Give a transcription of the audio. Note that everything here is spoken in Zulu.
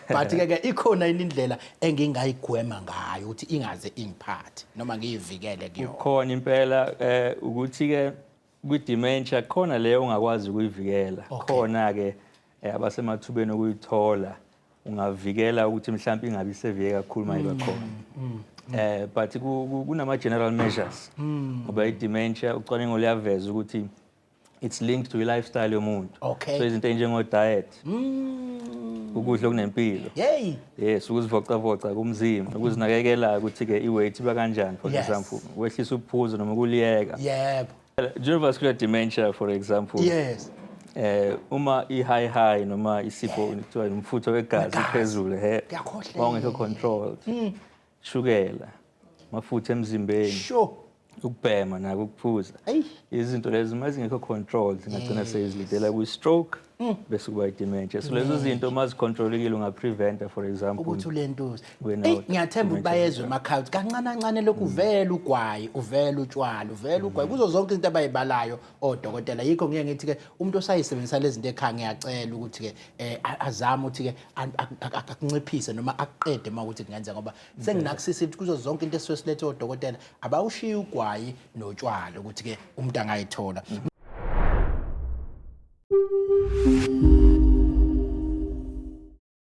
but ke ikhona indlela engingayigwema ngayo ukuthi ingaze ingiphathe noma ngiyivikele kuyo. Ukhona impela ukuthi ke kwi-dementia khona leyo ungakwazi ukuyivikela. Khona ke abasemathubeni okuyithola ungavikela ukuthi mhlawumbe ingabi severe kakhulu mayiba khona. But kunama general measures ngoba i-dementia ucwaningo luyaveza ukuthi it's linked to i-lifestyle yomuntu. So izinto enjengo diet, ukudla okunempilo. Yes, ukuzivocavoca kumzimba, ukuzinakekela ukuthi ke i-weight iba kanjani for example, wehlisa uphuzo noma ukuliyeka. Yebo. Neurovascular dementia for example. Yes. Uma i-high noma isipho kuthiwa umfutho wegazi phezulu ongekho controlled. Shukela, mafutha emzimbeni. Sure. Ukubhema nako ukuphuza. Izinto lezi uma zingekho controlled zingagcina sezilidela kwi-stroke bese kuba i-dementia. So lezo zinto uma zicontrolekile ungapreventa for example ukuthi ulentuza. Ngiyathemba ukuthi bayezwe emakhaya ukuthi kancane kancane lokhu uvela ugwayi, uvela utshwala, uvela ugwayi. Kuzo zonke izinto abayibalayo odokotela. Yikho ngiye ngithi ke umuntu osayisebenzisa lezi zinto ekhaya ngiyacela ukuthi ke azame ukuthi ke akunciphise noma aqede mawukuthi kungenzeka ngoba senginakusisa ukuthi kuzo zonke into esisilethe odokotela abawushiya ugwayi notshwala ukuthi ke umuntu angayithola.